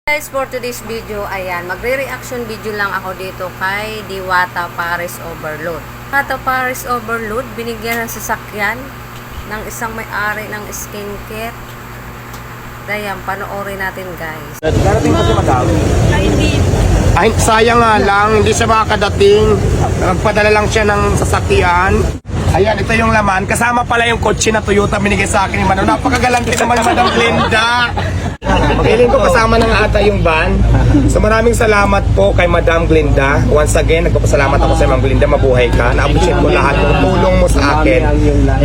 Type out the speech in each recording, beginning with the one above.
Guys, for today's video, ayan, magre-reaction video lang ako dito kay Diwata Paris Overload. Diwata Paris Overload, binigyan ng sasakyan ng isang may-ari ng skincare. Dayan, panoorin natin guys. Darating pa si Madam. Ay, sayang nga lang, hindi siya makakadating. Nagpadala lang siya ng sasakyan. Ayan, ito yung laman. Kasama pala yung kotse na Toyota binigay sa akin ni Madam. Napakagalante naman ni Madam Glenda. Feeling ko kasama na nga ata yung van. So maraming salamat po kay Madam Glenda. Once again, nagpapasalamat ako sa Madam Glenda. Mabuhay ka. Na-appreciate ko lahat ng tulong mo sa akin.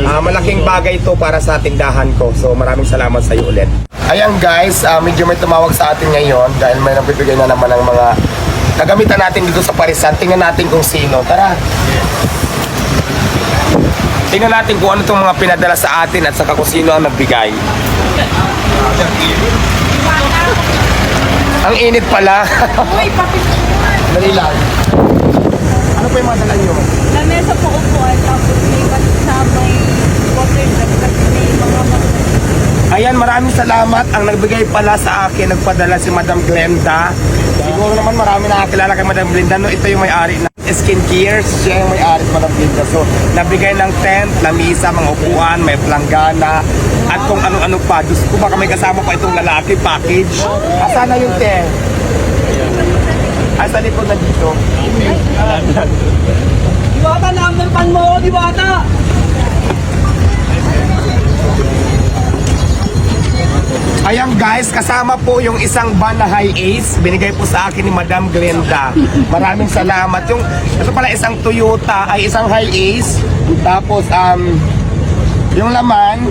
Malaking bagay ito para sa tindahan ko. So maraming salamat sa iyo ulit. Ayan guys, medyo may tumawag sa atin ngayon dahil may nagbibigay na naman ng mga kagamitan natin dito sa Parisan. Tingnan natin kung sino. Tara! Tingnan natin kung ano itong mga pinadala sa atin at saka kung sino ang nagbigay. Ang init pala. Dali lang. Ano pa yung mga dala nyo? Lamesa po upuan, tapos may kasamay water jug, kasi may mga Ayan, maraming salamat. Ang nagbigay pala sa akin, nagpadala si Madam Glenda. Siguro naman marami nakakilala kay Madam Glenda. No, ito yung may-ari ng skincare. Siya yung may-ari ng Madam Glenda. So, nabigay ng tent, lamisa, mga upuan, may planggana, at kung ano-ano pa. Diyos ko, baka may kasama pa itong lalaki package. Asana yung tent? Ay, sa likod na dito. Diwata, naamnalpan mo ako, Diwata! Ayan guys, kasama po yung isang van na high ace. Binigay po sa akin ni Madam Glenda. Maraming salamat. Yung, ito pala isang Toyota, ay isang high ace. Tapos, yung laman,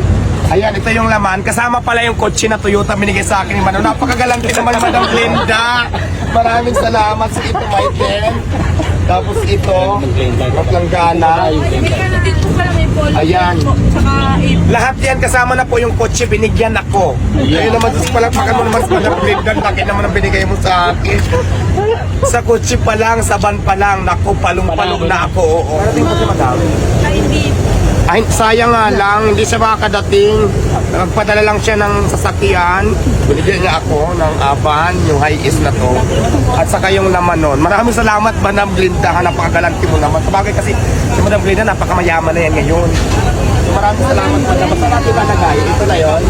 ayan, ito yung laman. Kasama pala yung kotse na Toyota binigay sa akin ni Madam. Napakagalante naman ni Madam Glenda. Maraming salamat sa ito, my friend. Tapos ito, maplanggana. Ayan. Lahat yan kasama na po yung kotse, binigyan ako. Ayun naman, palakpakan mo naman sa Madam Glenda. Laki naman ang binigay mo sa akin. Sa kotse pa lang, sa van pa lang, naku, palong-palong na ako. Oo. Darating pa si Madam. Ay, sayang nga lang, hindi siya makakadating. Nagpadala lang siya ng sasakyan. Binigyan niya ako ng van, yung high-is na to. At saka yung laman nun. Maraming salamat, Madam Glenda. Napakagalanti mo naman. Sabagay kasi si Madam Glenda, napakamayaman na yan ngayon. So, maraming salamat, Madam. Basta natin lalagay. Ito na yun.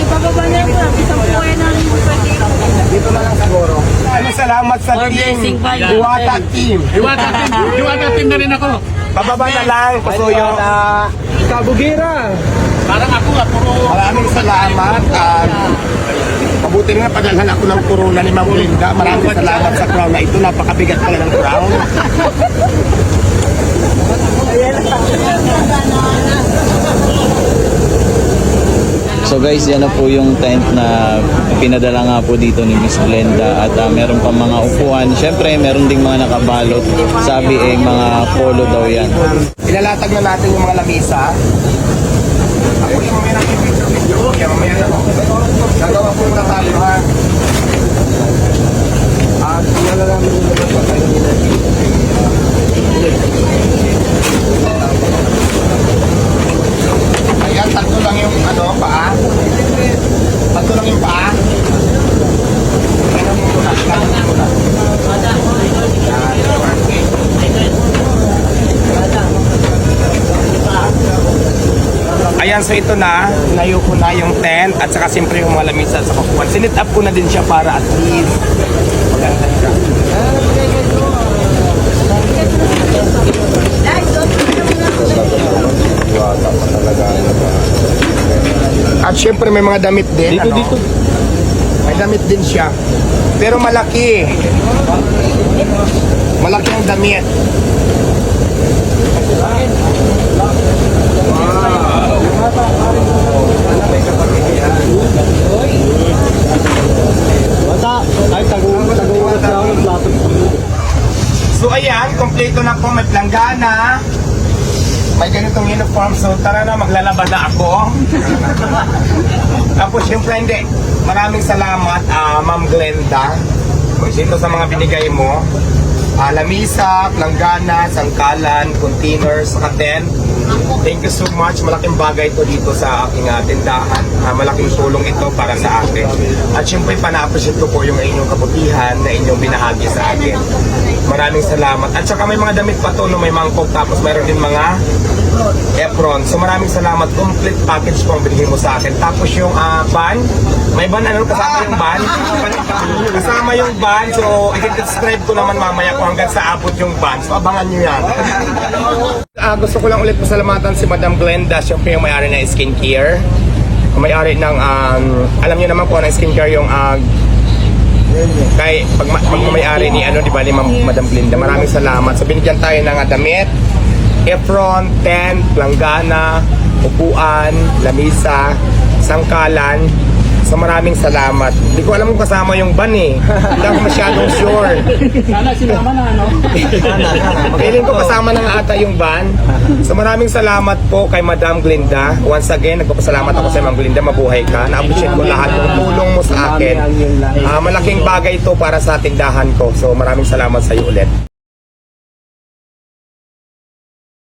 Ibababa na yung isang buhay na Dito na lang siguro. Maraming salamat sa team. Diwata team. Diwata team na rin ako. Bababa na lang, Kusuyo. Kabugira. Parang ako nga, puro... Maraming salamat. Mabuti nga padalhan ako ng corona ni Ma'am Glenda. Maraming salamat sa crown na ito. Napakabigat pala ng crown. So guys, yan na po yung tent na pinadala nga po dito ni Miss Glenda at meron pa mga upuan. Siyempre, meron ding mga nakabalot. Sabi mga polo daw yan. Ilalatag na natin yung mga lamisa. Ako yung mamaya natin video. Kaya mamaya na. Gagawa po muna tayo ha. At nalalaman nyo naman pa tayo nila. Ayan, tatlo lang yung paa. Tatlo lang yung paa. Ayan mo muna. Ayan mo muna. Ayan, so ito na, nayo ko na yung tent at saka siyempre yung mga lamisa at saka kuwan. Sinit up ko na din siya para at least maganda siya. At siyempre may mga damit din. Dito. May damit din siya. Pero malaki. Malaki ang damit. So ayan, kompleto na po, may planggana. May ganitong uniform, so tara na, maglalaba na ako. Tapos syempre hindi, maraming salamat Ma'am Glenda dito sa mga binigay mo. lamisa, planggana, sangkalan, containers, saka tent. Thank you so much. Malaking bagay ito dito sa aking tindahan. Malaking tulong ito para sa akin. At syempre, pana-appreciate ko po yung inyong kabutihan na inyong binahagi sa akin. Maraming salamat. At saka may mga damit pa to, no, may mangkok, tapos mayroon din mga apron. So maraming salamat. Complete package po ang binigay mo sa akin. Tapos yung ban, may ban, ano, kasama yung ban? Kasama yung ban. So, i-describe ko naman mamaya kung hanggang sa abot yung ban. So, abangan nyo yan. Gusto ko lang ulit pasalamatan si Madam Glenda, siyempre yung may-ari ng skincare. May-ari ng, alam niyo naman po ng skincare yung kay pag may-ari ni di ba ni Madam Glenda. Maraming salamat. So binigyan tayo ng damit, apron, tent, planggana, upuan, lamisa, sangkalan. So maraming salamat. Hindi ko alam kung kasama yung ban eh. Hindi ako masyadong sure. Sana sinama na, no? Feeling ko kasama na nga ata yung van. So maraming salamat po kay Madam Glenda. Once again, nagpapasalamat ako sa Madam Glenda. Mabuhay ka. Na-appreciate ko lahat ng tulong mo sa akin. Malaking bagay ito para sa tindahan ko. So maraming salamat sa iyo ulit.